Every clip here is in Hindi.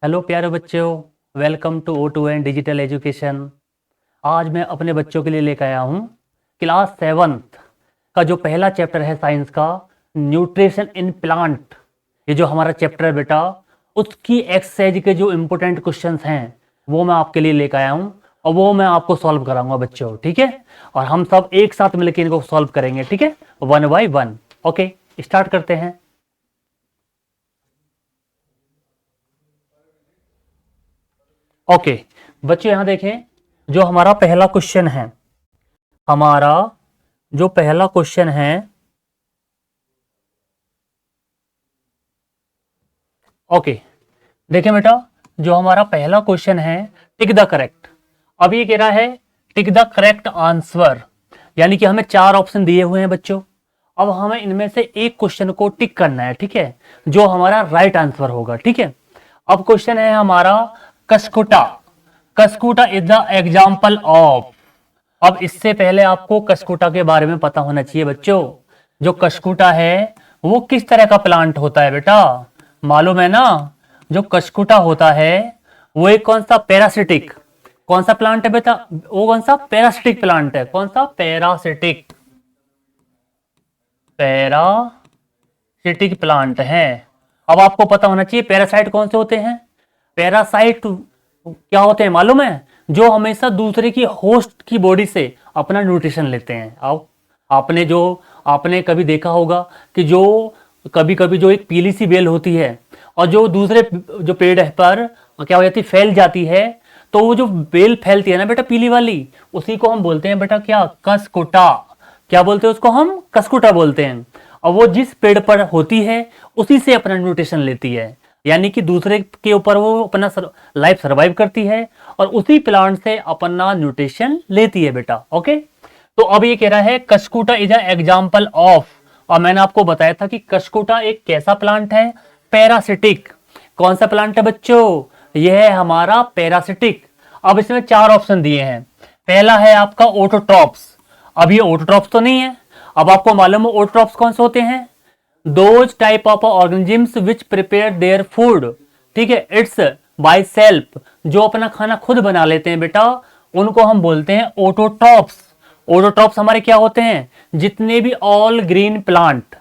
हेलो प्यारे बच्चों, welcome to O2N digital education. आज मैं अपने बच्चों के लिए लेकर आया हूँ क्लास 7th का जो पहला चैप्टर है साइंस का, न्यूट्रिशन इन प्लांट। ये जो हमारा चैप्टर है बेटा, उसकी एक्सरसाइज के जो इम्पोर्टेंट क्वेश्चंस हैं वो मैं आपके लिए लेकर आया हूँ और वो मैं आपको सॉल्व कराऊंगा बच्चों, ठीक है। और हम सब एक साथ मिलकर इनको सॉल्व करेंगे, ठीक है, 1 by 1। ओके, स्टार्ट करते हैं। ओके बच्चों, यहां देखें, जो हमारा पहला क्वेश्चन है, हमारा जो पहला क्वेश्चन है, ओके देखें बेटा, जो हमारा पहला क्वेश्चन है, टिक द करेक्ट। अब ये कह रहा है टिक द करेक्ट आंसर, यानी कि हमें 4 ऑप्शन दिए हुए हैं बच्चों। अब हमें इनमें से एक क्वेश्चन को टिक करना है, ठीक है, जो हमारा राइट आंसर होगा, ठीक है। अब क्वेश्चन है हमारा Cuscuta. Cuscuta is the example of. अब इससे पहले आपको कस्कुटा के बारे में पता होना चाहिए बच्चों। जो कस्कुटा है वो किस तरह का प्लांट होता है बेटा, मालूम है ना। जो कस्कुटा होता है वो एक कौन सा पैरासिटिक, कौन सा प्लांट है बेटा, वो कौन सा पैरासिटिक प्लांट है, कौन सा पैरासिटिक, पैरासिटिक प्लांट है। अब आपको पता होना चाहिए पैरासाइट कौन से होते हैं। पैरासाइट क्या होते हैं मालूम है, जो हमेशा दूसरे की होस्ट की बॉडी से अपना न्यूट्रिशन लेते हैं। आओ, आपने कभी देखा होगा कि जो कभी कभी जो एक पीली सी बेल होती है और जो दूसरे जो पेड़ पर क्या हो जाती है, फैल जाती है, तो वो जो बेल फैलती है ना बेटा पीली वाली, उसी को हम बोलते हैं बेटा क्या, कसकुटा। क्या बोलते हैं उसको, हम कसकुटा बोलते हैं। और वो जिस पेड़ पर होती है उसी से अपना न्यूट्रिशन लेती है, यानी कि दूसरे के ऊपर वो अपना लाइफ सर्वाइव करती है और उसी प्लांट से अपना न्यूट्रिशन लेती है बेटा। ओके, तो अब ये कह रहा है Cuscuta is a example of, और मैंने आपको बताया था कि कस्कुटा एक कैसा प्लांट है, पैरासिटिक। कौन सा प्लांट है बच्चों, यह है हमारा पैरासिटिक। अब इसमें 4 ऑप्शन दिए हैं। पहला है आपका ऑटोट्रॉप्स। अब ये ऑटोट्रॉप्स तो नहीं है। अब आपको मालूम है ऑटोट्रॉप्स कौन से होते हैं, those type of organisms which prepare their food, ठीक है, इट्स बाय सेल्फ, जो अपना खाना खुद बना लेते हैं बेटा, उनको हम बोलते हैं ऑटोट्रॉप्स। ऑटोट्रॉप्स हमारे क्या होते हैं, जितने भी ऑल ग्रीन प्लांट,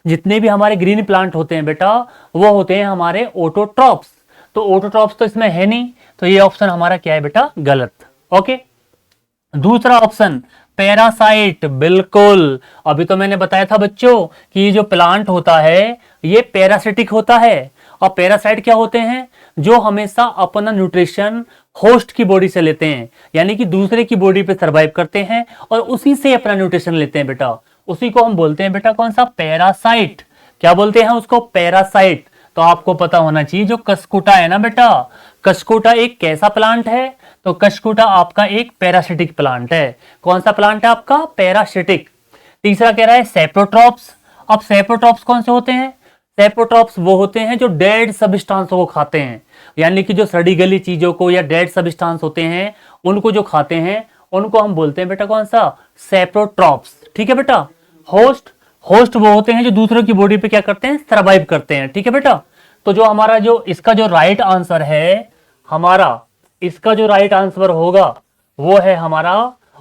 जितने भी हमारे ग्रीन प्लांट होते हैं बेटा, वो होते हैं हमारे ऑटोट्रॉप्स। तो ऑटोट्रॉप्स तो इसमें है नहीं, तो ये ऑप्शन हमारा क्या है बेटा, गलत। ओके, दूसरा ऑप्शन पैरासाइट, बिल्कुल। अभी तो मैंने बताया था बच्चों कि ये जो प्लांट होता है ये पैरासिटिक होता है। और पैरासाइट क्या होते हैं, जो हमेशा अपना न्यूट्रिशन होस्ट की बॉडी से लेते हैं, यानी कि दूसरे की बॉडी पे सरवाइव करते हैं और उसी से अपना न्यूट्रिशन लेते हैं बेटा। उसी को हम बोलते हैं बेटा कौन सा, पैरासाइट। क्या बोलते हैं उसको, पैरासाइट। तो आपको पता होना चाहिए जो कसकुटा है ना बेटा, कसकुटा एक कैसा प्लांट है, तो कसकुटा आपका एक पैरासिटिक प्लांट है। कौन सा प्लांट है आपका, पैरासिटिक। तीसरा कह रहा है सेप्रोट्रॉप्स। अब सेप्रोट्रॉप्स कौन से होते हैं, सेप्रोट्रॉप्स वो होते हैं जो डेड सब्सटेंस को खाते हैं, यानी कि जो सड़ी गली चीजों को या डेड सब्सटेंस होते हैं उनको जो खाते हैं, उनको हम बोलते हैं बेटा कौन सा, सेप्रोट्रॉप्स, ठीक है बेटा। होस्ट, होस्ट वो होते हैं जो दूसरों की बॉडी पे क्या करते हैं, सर्वाइव करते हैं, ठीक है बेटा। तो जो हमारा जो इसका जो राइट आंसर है, हमारा इसका जो राइट आंसर होगा वो है हमारा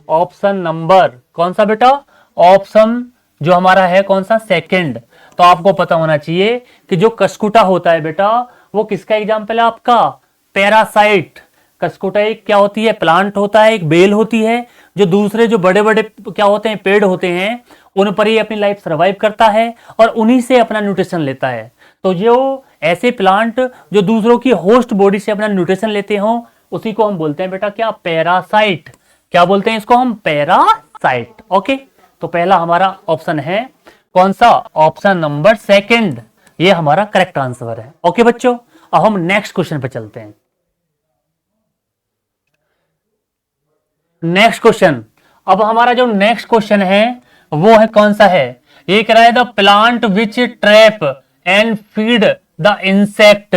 ऑप्शन नंबर कौन सा बेटा, ऑप्शन जो हमारा है कौन सा, सेकंड। तो आपको पता होना चाहिए कि जो कसकुटा होता है बेटा वो किसका एग्जाम्पल है आपका, पैरासाइट। कसकुटा एक क्या होती है, प्लांट होता है, एक बेल होती है जो दूसरे जो बड़े बड़े क्या होते हैं, पेड़ होते हैं, उन पर ही अपनी लाइफ सर्वाइव करता है और उन्हीं से अपना न्यूट्रिशन लेता है। तो जो ऐसे प्लांट जो दूसरों की होस्ट बॉडी से अपना न्यूट्रिशन लेते हो उसी को हम बोलते हैं बेटा क्या, पैरासाइट। क्या बोलते हैं इसको हम, पैरासाइट। ओके, तो पहला हमारा ऑप्शन है कौन सा, ऑप्शन नंबर सेकंड, ये हमारा करेक्ट आंसर है। ओके बच्चों, अब हम नेक्स्ट क्वेश्चन पे चलते हैं। नेक्स्ट क्वेश्चन, अब हमारा जो नेक्स्ट क्वेश्चन है वो है कौन सा है, ये कह रहा है the plant which trap and feed the insect.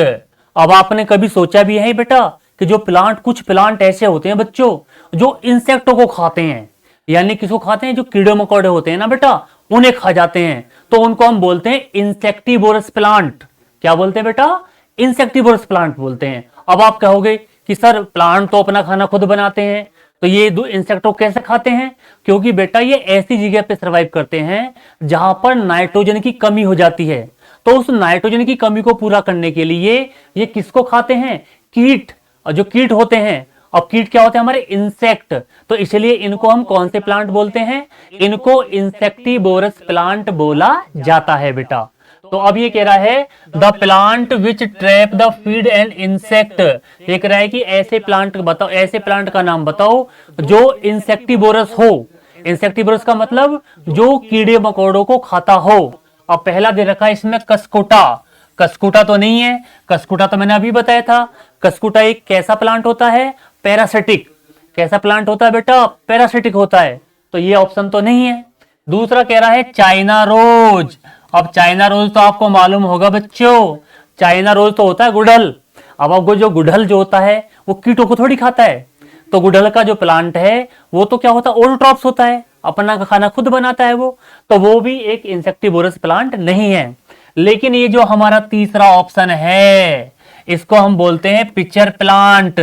अब आपने कभी सोचा भी है बेटा कि जो प्लांट, कुछ प्लांट ऐसे होते हैं बच्चों जो इंसेक्टों को खाते हैं, यानी किसको खाते हैं, जो कीड़े मकोड़े होते हैं ना बेटा उन्हें खा जाते हैं, तो उनको हम बोलते हैं इंसेक्टिवोरस प्लांट। क्या बोलते हैं बेटा, इंसेक्टिवोरस प्लांट बोलते हैं। अब आप कहोगे कि सर प्लांट तो अपना खाना खुद बनाते हैं, तो ये दो इंसेक्ट को कैसे खाते हैं? क्योंकि बेटा ये ऐसी जगह पे सरवाइव करते हैं जहां पर नाइट्रोजन की कमी हो जाती है। तो उस नाइट्रोजन की कमी को पूरा करने के लिए ये किसको खाते हैं? कीट। और जो कीट होते हैं, अब कीट क्या होते हैं? हमारे इंसेक्ट। तो इसलिए इनको हम कौन से प्लांट बोलते हैं? इनको इंसेक्टिवोरस प्लांट बोला जाता है बेटा। तो अब ये कह रहा है the plant which trap the feed and insect. ये कह रहा है कि ऐसे प्लांट बताओ, ऐसे प्लांट का नाम बताओ जो इंसेक्टिवोरस हो। इंसेक्टिवोरस का मतलब जो कीड़े मकोड़ों को खाता हो। अब पहला दे रखा है इसमें कसकुटा। कसकुटा तो नहीं है, कसकुटा तो मैंने अभी बताया था। कसकुटा एक कैसा प्लांट होता है? पैरासिटिक। कैसा प्लांट होता है बेटा? पैरासिटिक होता है। तो ये ऑप्शन तो नहीं है। दूसरा कह रहा है चाइना रोज। अब चाइना रोज तो आपको मालूम होगा बच्चों, चाइना रोज तो होता है गुड़हल। अब आपको जो गुड़हल जो होता है वो कीटों को थोड़ी खाता है। तो गुड़हल का जो प्लांट है वो तो क्या होता है? ऑटोट्रॉप्स होता है, अपना खाना खुद बनाता है वो। तो वो भी एक इंसेक्टिवोरस प्लांट नहीं है। लेकिन ये जो हमारा तीसरा ऑप्शन है इसको हम बोलते हैं पिचर प्लांट।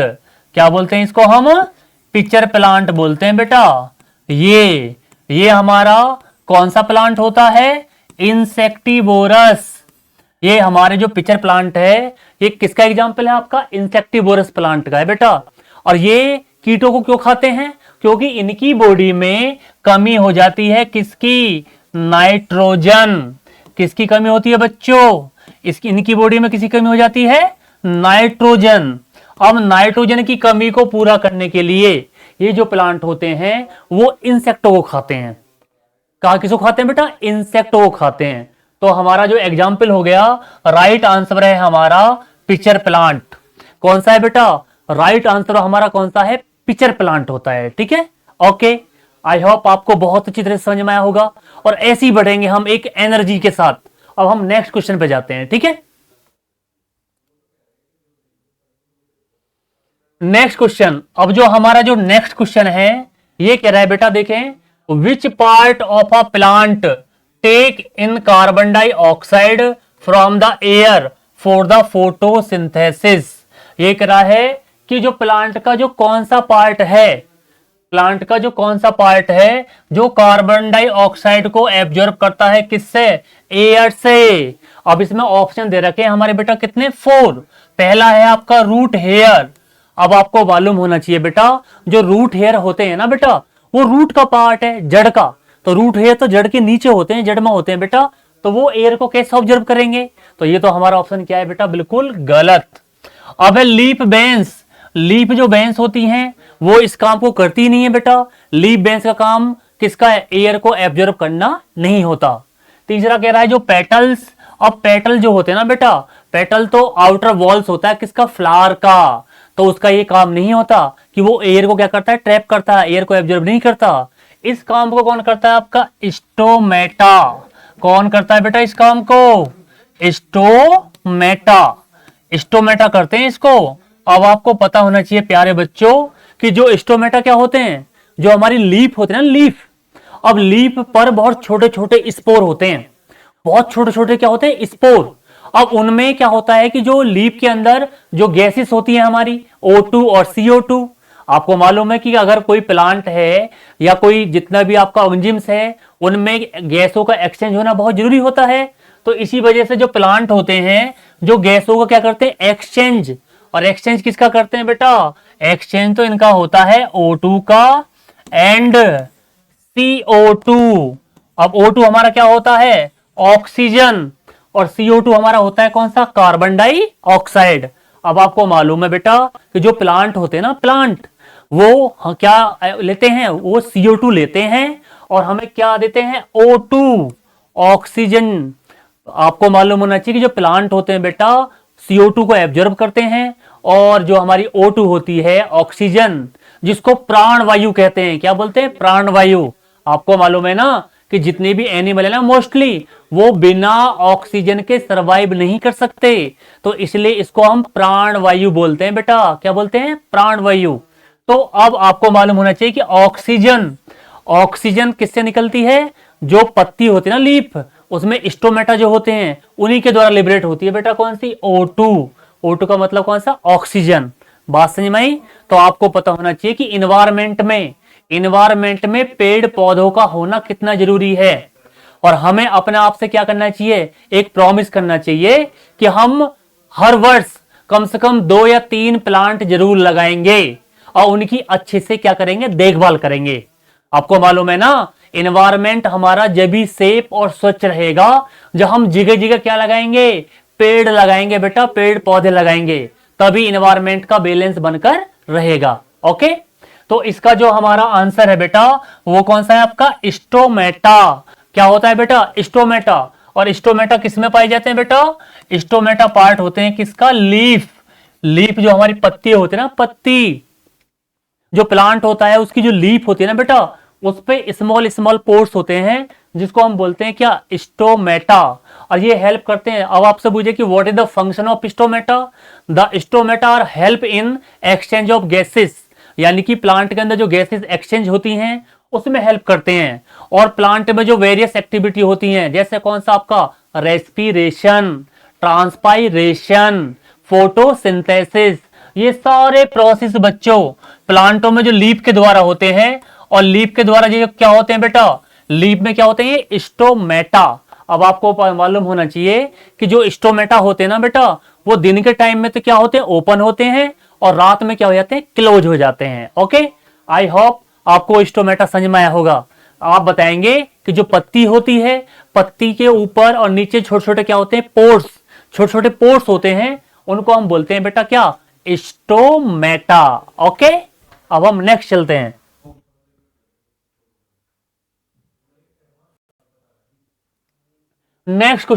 क्या बोलते हैं इसको? हम पिचर प्लांट बोलते हैं बेटा। ये हमारा कौन सा प्लांट होता है? इंसेक्टिवोरस। ये हमारे जो पिचर प्लांट है ये किसका एग्जाम्पल है? आपका इंसेक्टिवोरस प्लांट का है बेटा। और ये कीटों को क्यों खाते हैं? क्योंकि इनकी बॉडी में कमी हो जाती है किसकी? नाइट्रोजन। किसकी कमी होती है बच्चों? इनकी बॉडी में किसी कमी हो जाती है? नाइट्रोजन। अब नाइट्रोजन की कमी को पूरा करने के लिए ये जो प्लांट होते हैं वो इंसेक्टों को खाते हैं। कहा किसको खाते हैं बेटा? इंसेक्टों को खाते हैं। तो हमारा जो एग्जाम्पल हो गया, राइट आंसर है हमारा पिचर प्लांट। कौन सा है बेटा? राइट आंसर हमारा कौन सा है? पिचर प्लांट होता है। ठीक है, ओके। आई होप आपको बहुत अच्छी तरह से समझ में आया होगा। और ऐसे ही बढ़ेंगे हम एक एनर्जी के साथ। अब हम नेक्स्ट क्वेश्चन पे जाते हैं। ठीक है, नेक्स्ट क्वेश्चन। अब जो हमारा जो नेक्स्ट क्वेश्चन है ये कह रहा है बेटा, देखें, which part of a plant take in carbon dioxide from the air for the photosynthesis. ये कह रहा है कि जो प्लांट का जो कौन सा पार्ट है, प्लांट का जो कौन सा पार्ट है जो कार्बन डाइऑक्साइड को एब्जॉर्ब करता है, किससे? एयर से। अब इसमें ऑप्शन दे रखे हैं हमारे बेटा कितने? 4। पहला है आपका रूट हेयर। अब आपको मालूम होना चाहिए बेटा जो रूट हेयर होते हैं ना बेटा, वो रूट का पार्ट है, जड़ का। तो रूट हेयर तो जड़ के नीचे होते हैं, जड़ में होते हैं बेटा। तो वो एयर को कैसे ऑब्जर्व करेंगे? तो ये तो हमारा ऑप्शन क्या है बेटा? बिल्कुल गलत। अब है लीफ बेंस। लीफ जो बेंस होती हैं वो इस काम को करती नहीं है बेटा। लीफ बेंस का काम किसका है? एयर को एब्जॉर्ब करना नहीं होता। तीसरा कह रहा है जो पेटल्स। अब पेटल जो होते हैं ना बेटा, पेटल तो आउटर वॉल्स होता है किसका? फ्लावर का। तो उसका ये काम नहीं होता कि वो एयर को क्या करता है? ट्रैप करता है, एयर को एब्जॉर्ब नहीं करता। इस काम को कौन करता है? आपका स्टोमेटा। कौन करता है बेटा इस काम को? स्टोमेटा। स्टोमेटा करते हैं इसको। अब आपको पता होना चाहिए प्यारे बच्चों कि जो स्टोमेटा क्या होते हैं? जो हमारी लीफ होते हैं ना, लीफ। अब लीफ पर बहुत छोटे छोटे स्पोर होते हैं, बहुत छोटे छोटे क्या होते हैं? स्पोर। अब उनमें क्या होता है कि जो लीफ के अंदर जो गैसेस होती है हमारी O2 और CO2, आपको मालूम है कि अगर कोई प्लांट है या कोई जितना भी आपका एंजाइम्स है उनमें गैसों का एक्सचेंज होना बहुत जरूरी होता है। तो इसी वजह से जो प्लांट होते हैं जो गैसों को क्या करते हैं? एक्सचेंज। और एक्सचेंज किसका करते हैं बेटा? एक्सचेंज तो इनका होता है O2 का एंड CO2। अब O2 हमारा क्या होता है? ऑक्सीजन। और CO2 हमारा होता है कौन सा? Carbon dioxide. अब आपको मालूम है बेटा कि जो प्लांट होते हैं ना, प्लांट वो क्या लेते हैं? वो CO2 लेते हैं और हमें क्या देते हैं? O2, oxygen. आपको मालूम होना चाहिए कि जो प्लांट होते हैं बेटा CO2 को एब्जॉर्ब करते हैं और जो हमारी O2 होती है ऑक्सीजन, जिसको प्राण वायु कहते हैं। क्या बोलते हैं? प्राण वायु। आपको मालूम है ना कि जितने भी एनिमल है ना मोस्टली वो बिना ऑक्सीजन के सरवाइव नहीं कर सकते। तो इसलिए इसको हम प्राण वायु बोलते हैं बेटा। क्या बोलते हैं? प्राण वायु। तो अब आपको मालूम होना चाहिए कि ऑक्सीजन, ऑक्सीजन किससे निकलती है? जो पत्ती होती है ना लीफ, उसमें स्टोमेटा जो होते हैं उन्हीं के द्वारा लिबरेट होती है बेटा। कौन सी? O2। O2 का मतलब कौन सा, ऑक्सीजन। बात समझ में आई। तो आपको पता होना चाहिए कि इन्वायरमेंट में पेड़ पौधों का होना कितना जरूरी है। और हमें अपने आप से क्या करना चाहिए, एक प्रॉमिस करना चाहिए कि हम हर वर्ष कम से कम 2 या 3 प्लांट जरूर लगाएंगे और उनकी अच्छे से क्या करेंगे, देखभाल करेंगे। आपको मालूम है ना, इन्वायरमेंट हमारा जब भी सेफ और स्वच्छ रहेगा जब हम जगह जगह क्या लगाएंगे, पेड़ लगाएंगे बेटा, पेड़ पौधे लगाएंगे, तभी इन्वायरमेंट का बैलेंस बनकर रहेगा। ओके, तो इसका जो हमारा आंसर है बेटा वो कौन सा है आपका, स्टोमेटा। क्या होता है बेटा, स्टोमेटा। और स्टोमेटा किसमें पाए जाते हैं बेटा, स्टोमेटा पार्ट होते हैं किसका, लीफ। लीफ जो हमारी पत्ती होती है ना, पत्ती जो प्लांट होता है उसकी जो लीफ होती है ना बेटा, उस पे स्मॉल स्मॉल पोर्स होते हैं जिसको हम बोलते हैं क्या, स्टोमेटा। और ये हेल्प करते हैं। अब आपसे पूछे कि what is the function of stomata, the stomata are help in exchange of gases, यानी कि प्लांट के अंदर जो गैसेस एक्सचेंज होती हैं उसमें हेल्प करते हैं। और प्लांट में जो वेरियस एक्टिविटी होती हैं, जैसे कौन सा आपका, रेस्पिरेशन, ट्रांसपाइरेशन, फोटोसिंथेसिस, ये सारे प्रोसेस बच्चों प्लांटों में जो लीफ के द्वारा होते हैं। और लीफ के द्वारा ये क्या होते हैं बेटा, लीफ में क्या होते हैं, ये स्टोमेटा। अब आपको मालूम होना चाहिए कि जो स्टोमेटा होते हैं ना बेटा, वो दिन के टाइम में तो क्या होते हैं, ओपन होते हैं, और रात में क्या हो जाते हैं, क्लोज हो जाते हैं। ओके, आई होप आपको स्टोमेटा समझ में आया होगा। आप बताएंगे कि जो पत्ती होती है, पत्ती के ऊपर और नीचे छोटे छोटे क्या होते हैं, पोर्स, छोटे छोटे पोर्स होते हैं, उनको हम बोलते हैं बेटा क्या, स्टोमेटा। ओके, अब हम नेक्स्ट चलते हैं। नेक्स्ट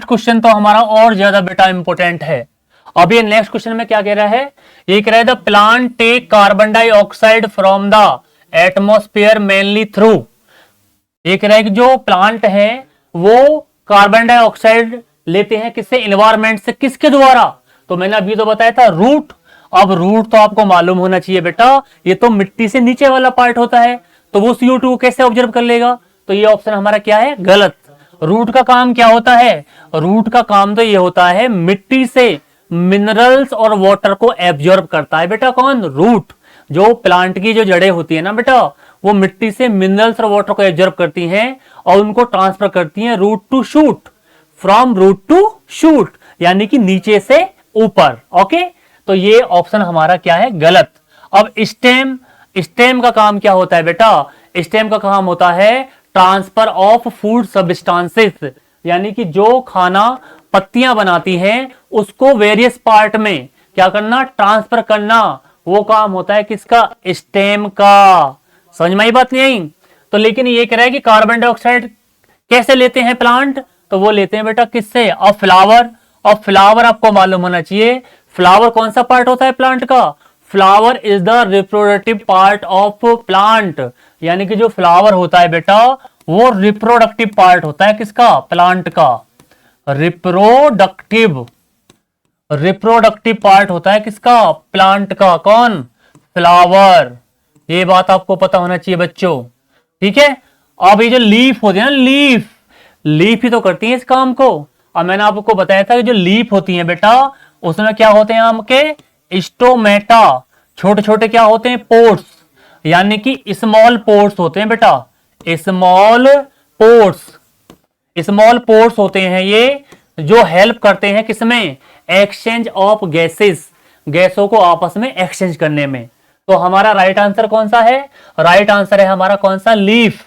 क्वेश्चन तो हमारा और ज्यादा बेटा इंपॉर्टेंट है। अब ये नेक्स्ट क्वेश्चन में क्या कह रहा है, ये कह रहा है the plant take carbon dioxide from the atmosphere mainly through. ये कह रहा है कि जो प्लांट है वो कार्बन डाइऑक्साइड लेते हैं किससे, इन्वायरमेंट से, किसके द्वारा, तो मैंने अभी तो बताया था रूट। अब रूट तो आपको मालूम होना चाहिए बेटा, ये तो मिट्टी से नीचे वाला पार्ट होता है, तो वो CO2 कैसे ऑब्जर्व कर लेगा, तो ये ऑप्शन हमारा क्या है, गलत। रूट का काम क्या होता है, रूट का काम तो ये होता है मिट्टी से मिनरल्स और वाटर को एब्जॉर्ब करता है बेटा, कौन, रूट। जो प्लांट की जो जड़ें होती है ना बेटा, वो मिट्टी से मिनरल्स और वाटर को एब्जॉर्ब करती हैं और उनको ट्रांसफर करती हैं root to shoot, from root to shoot, यानी कि नीचे से ऊपर। ओके, तो ये ऑप्शन हमारा क्या है, गलत। अब स्टेम का काम क्या होता है बेटा, स्टेम का काम होता है ट्रांसफर ऑफ फूड सब्सटेंसेस, यानी कि जो खाना पत्तियां बनाती हैं उसको वेरियस पार्ट में क्या करना, ट्रांसफर करना, वो काम होता है किसका, स्टेम का। समझ में आई बात नहीं आई। तो लेकिन ये कह रहा है कि कार्बन डाइऑक्साइड कैसे लेते हैं प्लांट, तो वो लेते हैं बेटा किससे, और फ्लावर। और फ्लावर आपको मालूम होना चाहिए, फ्लावर कौन सा पार्ट होता है प्लांट का, flower is the reproductive part of plant, यानी कि जो फ्लावर होता है बेटा वो रिप्रोडक्टिव पार्ट होता है किसका, प्लांट का। रिप्रोडक्टिव पार्ट होता है किसका, प्लांट का, कौन, फ्लावर। ये बात आपको पता होना चाहिए बच्चों, ठीक है। अब ये जो लीफ होती है ना, लीफ ही तो करती है इस काम को। अब मैंने आपको बताया था कि जो लीफ होती है बेटा उसमें क्या होते हैं आपके, स्टोमेटा, छोटे छोटे क्या होते हैं, पोर्स, यानी कि स्मॉल पोर्स होते हैं बेटा, स्मॉल पोर्स होते हैं ये, जो हेल्प करते हैं किसमें, एक्सचेंज ऑफ गैसेस, गैसों को आपस में एक्सचेंज करने में। तो हमारा राइट आंसर कौन सा है, राइट आंसर है हमारा कौन सा, लीफ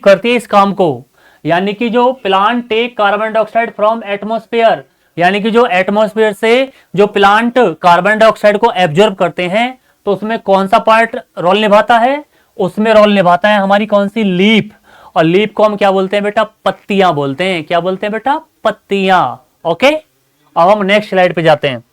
करती है इस काम को। यानी कि जो plant take carbon dioxide from atmosphere, यानी कि जो एटमॉस्फेयर से जो प्लांट कार्बन डाइऑक्साइड को एब्जॉर्ब करते हैं, तो उसमें कौन सा पार्ट रोल निभाता है, उसमें रोल निभाता है हमारी कौन सी, लीफ। और लीफ को हम क्या बोलते हैं बेटा, पत्तियां बोलते हैं। क्या बोलते हैं बेटा, पत्तियां। ओके, अब हम नेक्स्ट स्लाइड पे जाते हैं।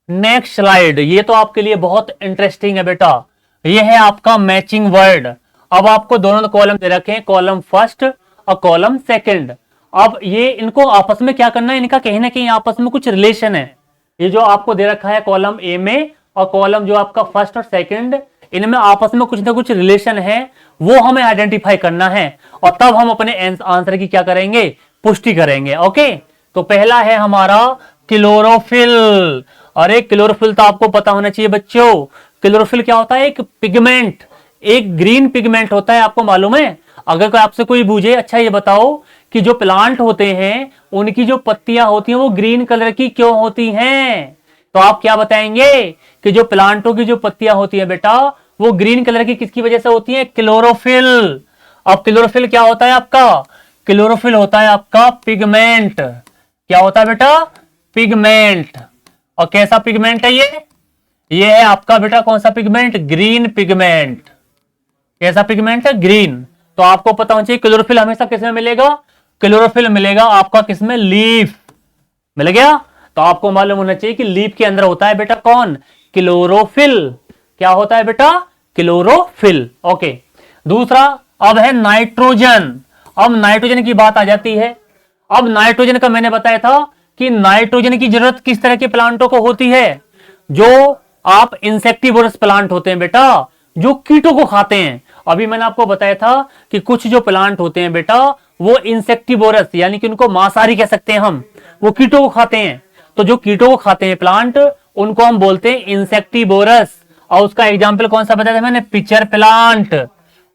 नेक्स्ट स्लाइड, ये तो आपके लिए बहुत इंटरेस्टिंग है बेटा, ये है आपका मैचिंग वर्ड। अब आपको दोनों कॉलम दे रखे हैं, कॉलम फर्स्ट और कॉलम सेकंड। अब ये इनको आपस में क्या करना है, इनका कहीं ना कहीं आपस में कुछ रिलेशन है। ये जो आपको दे रखा है कॉलम ए में और कॉलम जो आपका फर्स्ट और सेकंड, इनमें आपस में कुछ ना कुछ रिलेशन है, वो हमें आइडेंटिफाई करना है और तब हम अपने आंसर की क्या करेंगे, पुष्टि करेंगे। ओके, तो पहला है हमारा क्लोरोफिल। अरे क्लोरोफिल तो आपको पता होना चाहिए बच्चों। क्लोरोफिल क्या होता है? एक पिगमेंट, एक ग्रीन पिगमेंट होता है, आपको मालूम है? अगर कोई आपसे कोई पूछे अच्छा ये बताओ कि जो प्लांट होते हैं उनकी जो पत्तियां होती हैं वो ग्रीन कलर की क्यों होती हैं, तो आप क्या बताएंगे कि जो प्लांटों की जो पत्तियां होती है बेटा वो ग्रीन कलर की किसकी वजह से होती है? क्लोरोफिल। अब क्लोरोफिल क्या होता है आपका? क्लोरोफिल होता है आपका पिगमेंट। क्या होता है बेटा? पिगमेंट। और कैसा पिगमेंट है ये है आपका बेटा कौन सा पिगमेंट? Green pigment. कैसा पिगमेंट है? ग्रीन। तो आपको पता होना चाहिए क्लोरोफिल हमेशा किसमें मिलेगा? क्लोरोफिल मिलेगा आपका किसमें? लीफ। मिल गया? तो आपको मालूम होना चाहिए कि लीफ के अंदर होता है बेटा कौन? क्लोरोफिल। क्या होता है बेटा? क्लोरोफिल। ओके, दूसरा अब है नाइट्रोजन। अब नाइट्रोजन की बात आ जाती है। अब नाइट्रोजन का मैंने बताया था कि नाइट्रोजन की जरूरत किस तरह के प्लांटों को होती है? जो आप इंसेक्टिवोरस प्लांट होते हैं बेटा, जो कीटों को खाते हैं। अभी मैंने आपको बताया था कि कुछ जो प्लांट होते हैं बेटा वो इंसेक्टिवोरस यानी कि उनको मांसाहारी कह सकते हैं हम, वो कीटों को खाते हैं। तो जो कीटों को खाते हैं प्लांट उनको हम बोलते हैं इंसेक्टिवोरस। और उसका एग्जाम्पल कौन सा बताया था मैंने? Pitcher plant.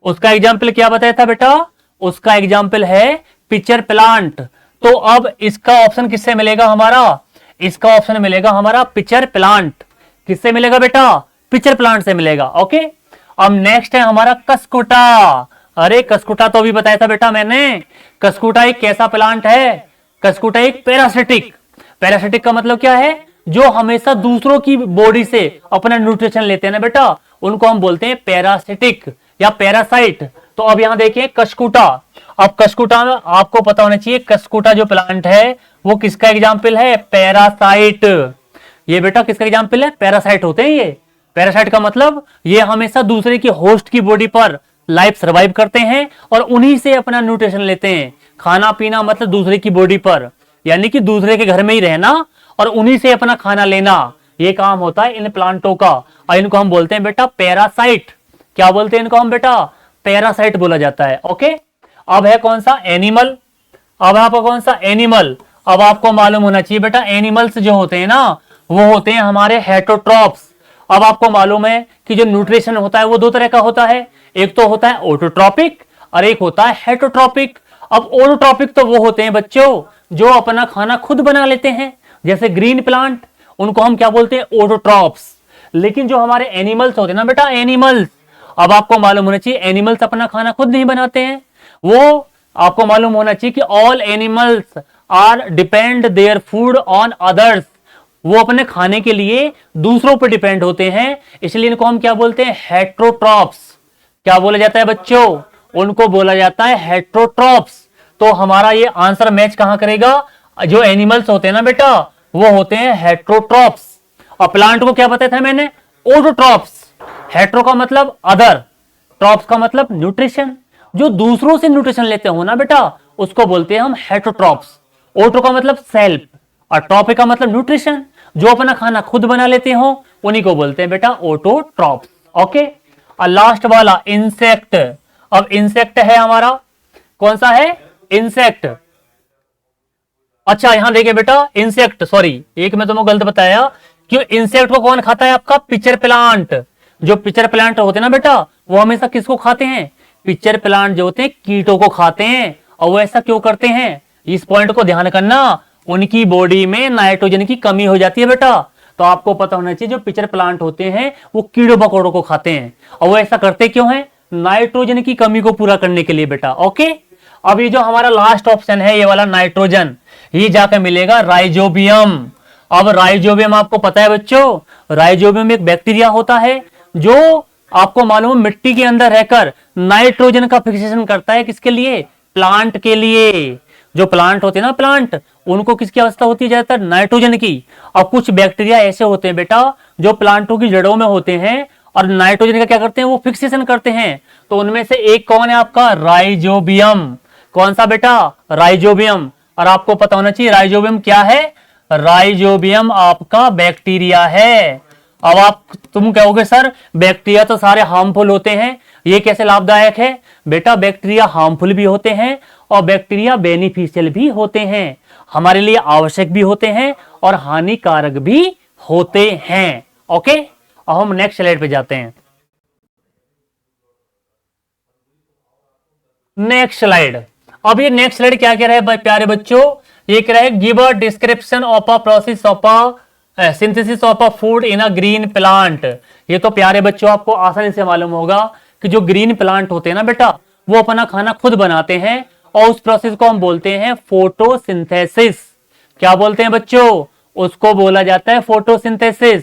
उसका एग्जाम्पल क्या बताया था बेटा? उसका एग्जाम्पल है पिचर प्लांट। तो अब इसका ऑप्शन किससे मिलेगा हमारा? इसका ऑप्शन मिलेगा हमारा पिचर प्लांट। किससे मिलेगा बेटा? पिचर प्लांट से मिलेगा। ओके, अब नेक्स्ट है हमारा कसकुटा। अरे कसकुटा तो अभी बताया था बेटा मैंने। कसकुटा एक कैसा प्लांट है? कसकुटा एक पैरासिटिक। पैरासिटिक का मतलब क्या है? जो हमेशा दूसरों की बॉडी से अपना न्यूट्रिशन लेते हैं ना बेटा, उनको हम बोलते हैं पैरासिटिक या पैरासाइट। तो अब यहां देखिए कसकुटा। अब कसकुटा में आपको पता होना चाहिए कसकुटा जो प्लांट है वो किसका एग्जाम्पल है? पैरासाइट। ये बेटा किसका एग्जाम्पल है? पैरासाइट होते हैं ये। पैरासाइट का मतलब ये हमेशा दूसरे की होस्ट की बॉडी पर लाइफ सर्वाइव करते हैं और उन्हीं से अपना न्यूट्रिशन लेते हैं। खाना पीना मतलब दूसरे की बॉडी पर, यानी कि दूसरे के घर में ही रहना और उन्हीं से अपना खाना लेना, ये काम होता है इन प्लांटों का। और इनको हम बोलते हैं बेटा पैरासाइट। क्या बोलते हैं इनको हम बेटा? पैरासाइट बोला जाता है। ओके, अब है कौन सा? एनिमल। अब आपको कौन सा? एनिमल। अब आपको मालूम होना चाहिए बेटा एनिमल्स जो होते हैं ना वो होते हैं हमारे हेटरोट्रॉप्स। अब आपको मालूम है कि जो न्यूट्रिशन होता है वो दो तरह का होता है, एक तो होता है ऑटोट्रॉपिक और एक होता है हेटरोट्रॉपिक। अब ऑटोट्रॉपिक तो वो होते हैं बच्चों जो अपना खाना खुद बना लेते हैं, जैसे ग्रीन प्लांट, उनको हम क्या बोलते हैं? ऑटोट्रॉप्स। लेकिन जो हमारे एनिमल्स होते हैं ना बेटा, एनिमल्स, अब आपको मालूम होना चाहिए एनिमल्स अपना खाना खुद नहीं बनाते हैं। वो आपको मालूम होना चाहिए कि all animals are depend their food on others. वो अपने खाने के लिए दूसरों पर डिपेंड होते हैं, इसलिए इनको हम क्या बोलते हैं? हेट्रोट्रॉप्स। क्या बोला जाता है बच्चों? उनको बोला जाता है हेट्रोट्रॉप्स। तो हमारा ये आंसर मैच कहां करेगा? जो एनिमल्स होते हैं ना बेटा वो होते हैं हेट्रोट्रॉप्स। और प्लांट को क्या बताया था मैंने? ऑटोट्रॉप्स। हेट्रो का मतलब अदर, ट्रॉप्स का मतलब न्यूट्रिशन। जो दूसरों से न्यूट्रिशन लेते हो ना बेटा उसको बोलते हैं हम हेट्रोट्रॉप्स। ऑटो का मतलब सेल्फ और ट्रॉप का मतलब न्यूट्रिशन। जो अपना खाना खुद बना लेते हो उन्हीं को बोलते हैं बेटा ऑटोट्रॉप्स। ओके, और लास्ट वाला इंसेक्ट। अब इंसेक्ट है हमारा कौन सा है? इंसेक्ट। अच्छा यहां देखिए बेटा इंसेक्ट, सॉरी एक मैं तुमको गलत बताया कि इंसेक्ट को कौन खाता है? आपका पिचर प्लांट। जो पिचर प्लांट होते हैं ना बेटा वो हमेशा किसको खाते हैं? पिचर प्लांट जो होते हैं कीटों को खाते हैं। और वो ऐसा क्यों करते हैं? इस पॉइंट को ध्यान करना, उनकी बॉडी में नाइट्रोजन की कमी हो जाती है बेटा। तो आपको पता होना चाहिए जो पिचर प्लांट होते हैं वो कीड़ों मकोड़ों को खाते हैं। और वो ऐसा करते क्यों है? नाइट्रोजन की कमी को पूरा करने के लिए बेटा। ओके, अब ये जो हमारा लास्ट ऑप्शन है ये वाला नाइट्रोजन, ये जाकर मिलेगा राइजोबियम। अब राइजोबियम आपको पता है बच्चों, राइजोबियम एक बैक्टीरिया होता है जो आपको मालूम है मिट्टी के अंदर रहकर नाइट्रोजन का फिक्सेशन करता है। किसके लिए? प्लांट के लिए। जो प्लांट होते हैं ना प्लांट, उनको किसकी अवस्था होती है? ज्यादातर नाइट्रोजन की। और कुछ बैक्टीरिया ऐसे होते हैं बेटा जो प्लांटों की जड़ों में होते हैं और नाइट्रोजन का क्या करते हैं? वो फिक्सेशन करते हैं। तो उनमें से एक कौन है आपका? राइजोबियम। कौन सा बेटा? राइजोबियम। और आपको पता होना चाहिए राइजोबियम क्या है? राइजोबियम आपका बैक्टीरिया है। अब तुम कहोगे सर बैक्टीरिया तो सारे हार्मफुल होते हैं, ये कैसे लाभदायक है? बेटा बैक्टीरिया हार्मफुल भी होते हैं और बैक्टीरिया बेनिफिशियल भी होते हैं, हमारे लिए आवश्यक भी होते हैं और हानिकारक भी होते हैं। ओके, अब हम नेक्स्ट स्लाइड पे जाते हैं। Next slide. अब ये नेक्स्ट स्लाइड क्या कह रहा है प्यारे बच्चों? ये कह रहा है give a description of a process of a synthesis of a food in a green plant. ये तो प्यारे बच्चों आपको आसानी से मालूम होगा कि जो ग्रीन प्लांट होते हैं ना बेटा, वो अपना खाना खुद बनाते हैं और उस प्रोसेस को हम बोलते हैं फोटोसिंथेसिस। क्या बोलते हैं बच्चों? उसको बोला जाता है फोटोसिंथेसिस।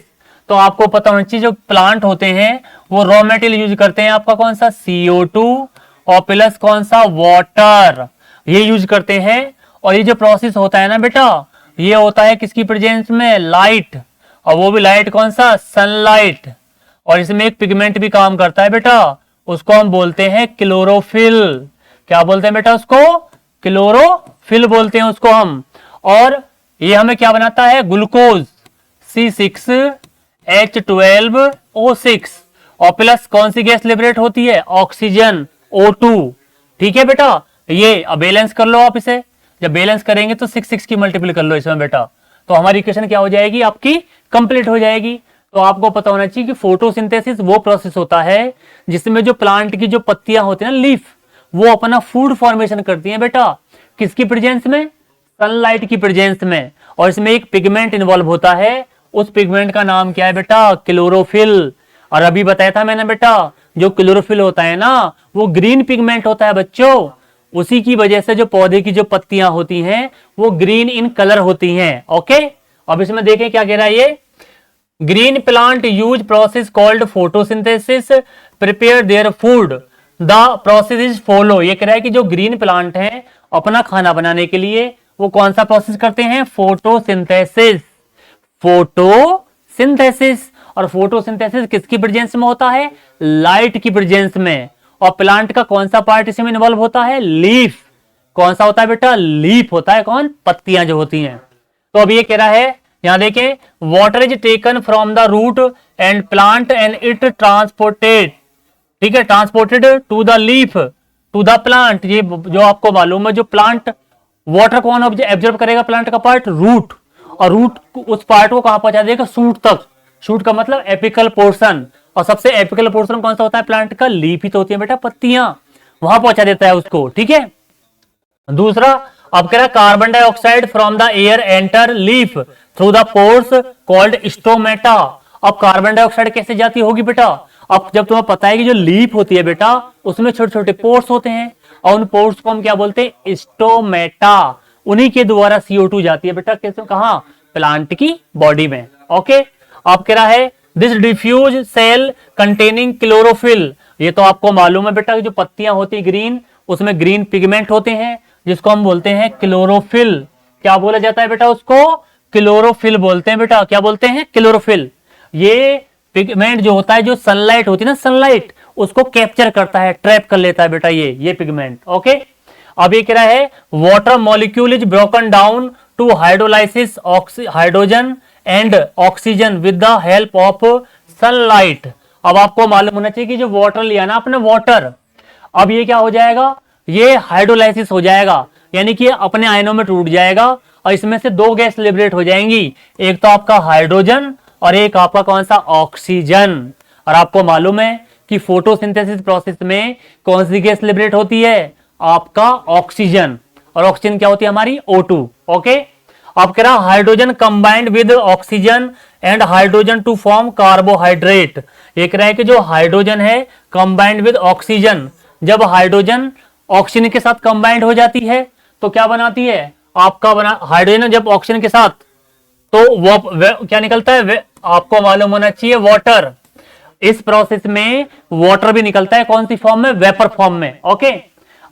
तो आपको पता होना चाहिए जो प्लांट होते हैं वो रॉ मटेरियल यूज करते हैं आपका कौन सा? CO2 और प्लस कौन सा? वाटर, ये यूज करते हैं। और ये जो प्रोसेस होता है ना बेटा, ये होता है किसकी प्रेजेंस में? लाइट, और वो भी लाइट कौन सा? सनलाइट। और इसमें एक पिगमेंट भी काम करता है बेटा, उसको हम बोलते हैं क्लोरोफिल। क्या बोलते हैं बेटा उसको? क्लोरोफिल बोलते हैं उसको हम। और ये हमें क्या बनाता है? ग्लूकोज C6H12O6 और प्लस कौन सी गैस लिबरेट होती है? Oxygen O2। ठीक है बेटा, ये बैलेंस कर लो आप इसे, जब बैलेंस करेंगे तो 6 की मल्टीपल कर लो इसमें बेटा, तो हमारी इक्वेशन क्या हो जाएगी? आपकी कंप्लीट हो जाएगी। तो आपको पता होना चाहिए कि फोटोसिंथेसिस वो प्रोसेस होता है जिसमें जो प्लांट की जो पत्तियां होती है ना, लीफ, वो अपना फूड फॉर्मेशन करती हैं बेटा, किसकी प्रेजेंस में? सनलाइट की प्रेजेंस में। और इसमें एक पिगमेंट इन्वॉल्व होता है, उस पिगमेंट का नाम क्या है बेटा? क्लोरोफिल। और अभी बताया था मैंने बेटा, जो क्लोरोफिल होता है ना, वो ग्रीन पिगमेंट होता है बच्चों, उसी की वजह से जो पौधे की जो पत्तियां होती हैं वो ग्रीन इन कलर होती हैं। ओके, अब इसमें देखें क्या कह रहा है ये? Green plant use process called photosynthesis prepare their food, the process is follow. ये कह रहा है कि जो ग्रीन प्लांट हैं अपना खाना बनाने के लिए वो कौन सा प्रोसेस करते हैं? फोटोसिंथेसिस। फोटोसिंथेसिस, और फोटोसिंथेसिस किसकी प्रेजेंस में होता है? लाइट की प्रेजेंस में। और प्लांट का कौन सा पार्ट इसमें इन्वॉल्व होता है? लीफ। कौन सा होता है बेटा? लीफ होता है। कौन? पत्तियां जो होती हैं। तो अब ये कह रहा है, यहां देखें, water is taken from the root and plant and it transported, ठीक है, transported to the leaf to the plant. ये जो आपको मालूम है, जो प्लांट वाटर कौन एब्जॉर्ब करेगा? प्लांट का पार्ट रूट, और रूट उस पार्ट को कहां पहुंचा देगा? शूट तक। शूट का मतलब एपिकल पोर्शन, और सबसे एपिकल पोर्शन कौन सा होता है प्लांट का? लीफ ही तो होती है बेटा, पत्तियां, वहां पहुंचा देता है उसको। ठीक है। दूसरा, अब कह रहा है carbon dioxide from the air enter leaf through the pores called stomata. अब कार्बन डाइऑक्साइड कैसे जाती होगी बेटा? अब जब तुम्हें पता है कि जो लीफ होती है बेटा, उसमें छोटे छोटे पोर्स होते हैं, और उन पोर्स को हम क्या बोलते हैं? स्टोमेटा। उन्हीं के द्वारा CO2 जाती है बेटा, कैसे? कहां? प्लांट की बॉडी में। ओके, अब कह रहा है this diffuse cell containing chlorophyll. ये तो आपको मालूम है बेटा कि जो पत्तियां होती ग्रीन, उसमें ग्रीन पिगमेंट होते हैं जिसको हम बोलते हैं क्लोरोफिल। क्या बोला जाता है बेटा उसको? क्लोरोफिल बोलते हैं बेटा। क्या बोलते हैं? क्लोरोफिल। ये पिगमेंट जो होता है, जो सनलाइट होती है ना, सनलाइट उसको कैप्चर करता है, ट्रैप कर लेता है बेटा ये पिगमेंट। ओके, अब ये कह रहा है water molecule is broken down to hydrolysis hydrogen and oxygen with the help of sunlight. अब आपको मालूम होना चाहिए कि जो वाटर लिया ना आपने, वाटर, अब ये क्या हो जाएगा? ये हाइड्रोलाइसिस हो जाएगा, यानी कि अपने आयनों में टूट जाएगा और इसमें से दो गैस लिबरेट हो जाएंगी, एक तो आपका हाइड्रोजन और एक आपका कौन सा? ऑक्सीजन। और आपको मालूम है कि फोटोसिंथेसिस प्रोसेस में कौन सी गैस लिबरेट होती है? आपका ऑक्सीजन। और ऑक्सीजन क्या होती है? हमारी O2। ओके, अब कह रहा hydrogen combined with oxygen and hydrogen to form carbohydrate. ये कह रहा है कि जो हाइड्रोजन है कंबाइंड विद ऑक्सीजन, जब हाइड्रोजन ऑक्सीजन के साथ कंबाइंड हो जाती है तो क्या बनाती है? आपका हाइड्रोजन जब ऑक्सीजन के साथ, तो वो क्या निकलता है? आपको मालूम होना चाहिए वाटर। इस प्रोसेस में वाटर भी निकलता है, कौन सी फॉर्म में? वेपर फॉर्म में। ओके,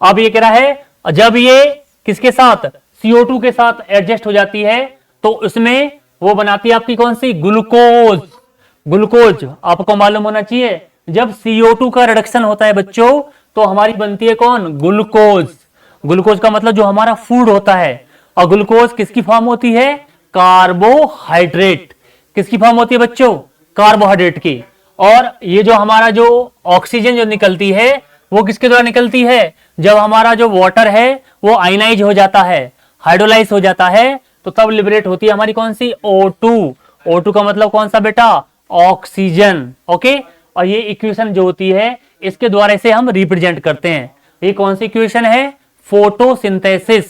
अब ये कह रहा है जब ये किसके साथ? CO2 के साथ एडजस्ट हो जाती है तो उसमें वो बनाती है आपकी कौन सी? ग्लूकोज। ग्लूकोज आपको मालूम होना चाहिए, जब CO2 का रिडक्शन होता है बच्चों तो हमारी बनती है कौन? ग्लूकोज। ग्लूकोज का मतलब जो हमारा फूड होता है, और ग्लूकोज किसकी फॉर्म होती है? कार्बोहाइड्रेट। किसकी फॉर्म होती है बच्चों? कार्बोहाइड्रेट की। और ये जो हमारा जो ऑक्सीजन जो निकलती है वो किसके द्वारा निकलती है, जब हमारा जो वाटर है वो आयनाइज हो जाता है, हाइड्रोलाइज हो जाता है, तो तब लिबरेट होती है हमारी कौन सी, O2। O2 का मतलब कौन सा बेटा, ऑक्सीजन। ओके, और ये इक्वेशन जो होती है इसके द्वारा इसे हम रिप्रेजेंट करते हैं। ये कौन सी इक्वेशन है, फोटोसिंथेसिस।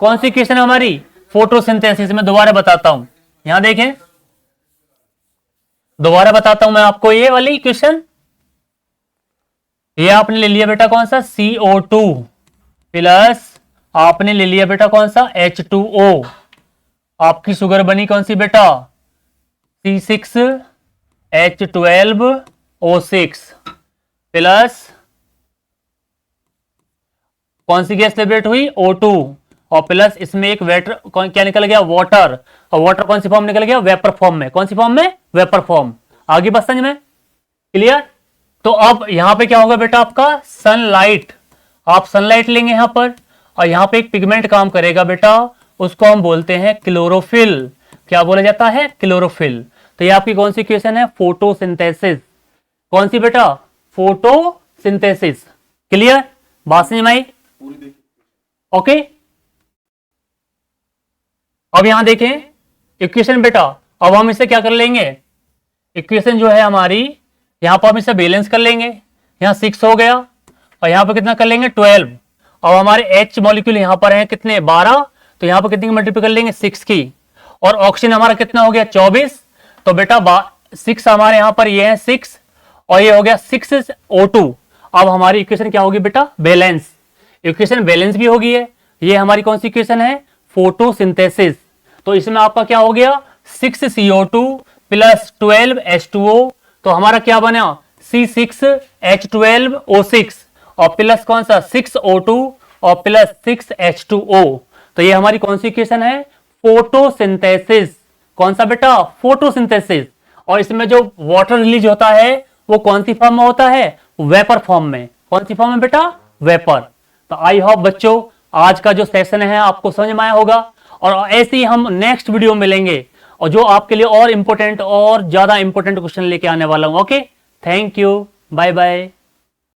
कौन सी इक्वेशन है हमारी, फोटोसिंथेसिस। मैं दोबारा बताता हूं, यहां देखें, दोबारा बताता हूं मैं आपको ये वाली इक्वेशन। ये आपने ले लिया बेटा कौन सा, CO2 प्लस आपने ले लिया बेटा कौन सा, H2O। आपकी शुगर बनी कौन सी बेटा, C6H12O6 प्लस कौन सी गैस लिबरेट हुई, O2, और प्लस इसमें एक वेटर क्या निकल गया, वाटर। और वाटर कौन सी फॉर्म निकल गया, वेपर फॉर्म में। कौन सी फॉर्म में, वेपर फॉर्म। आगे बस समझ में, क्लियर। तो अब यहां पे क्या होगा बेटा आपका, सनलाइट। आप सनलाइट लेंगे यहां पर, और यहां पे एक पिगमेंट काम करेगा बेटा, उसको हम बोलते हैं क्लोरोफिल। क्या बोला जाता है, क्लोरोफिल। तो ये आपकी कौन सी इक्वेशन है, फोटोसिंथेसिस। कौन सी बेटा, फोटोसिंथेसिस। क्लियर, बात समझ में आई, ओके। अब यहां देखें इक्वेशन बेटा, अब हम इसे क्या कर लेंगे, इक्वेशन जो है हमारी, यहां पर हम इसे बैलेंस कर लेंगे। यहां 6 हो गया, और यहां पर कितना कर लेंगे, 12। और हमारे H मॉलिक्यूल यहां पर हैं कितने, 12। तो यहां पर कितनी मल्टीप्लाई कर लेंगे, 6 की। और ऑक्सीजन हमारा कितना हो गया, 24। तो बेटा 6 हमारे यहां पर ये है 6, और ये हो गया 6O2। अब हमारी इक्वेशन क्या होगी बेटा, बैलेंस। इक्वेशन बैलेंस भी होगी है। ये हमारी कौन सी इक्वेशन है, फोटोसिंथेसिस। तो इसमें आपका क्या हो गया, 6CO2 प्लस 12H2O। तो हमारा क्या बना, C6H12O6 और प्लस कौन सा, 6O2 और प्लस 6H2O। तो ये हमारी कौन सी इक्वेशन है, फोटोसिंथेसिस। कौन सा बेटा, फोटोसिंथेसिस। और इसमें जो वाटर रिलीज होता है वो कौन सी फॉर्म में होता है, वेपर फॉर्म में। कौन सी फॉर्म में बेटा, वेपर। तो आई होप बच्चों आज का जो सेशन है आपको समझ में आया होगा, और ऐसे ही हम नेक्स्ट वीडियो में मिलेंगे, और जो आपके लिए और इंपॉर्टेंट और ज्यादा इंपॉर्टेंट क्वेश्चन लेके आने वाला हूं। Okay, thank you, bye bye.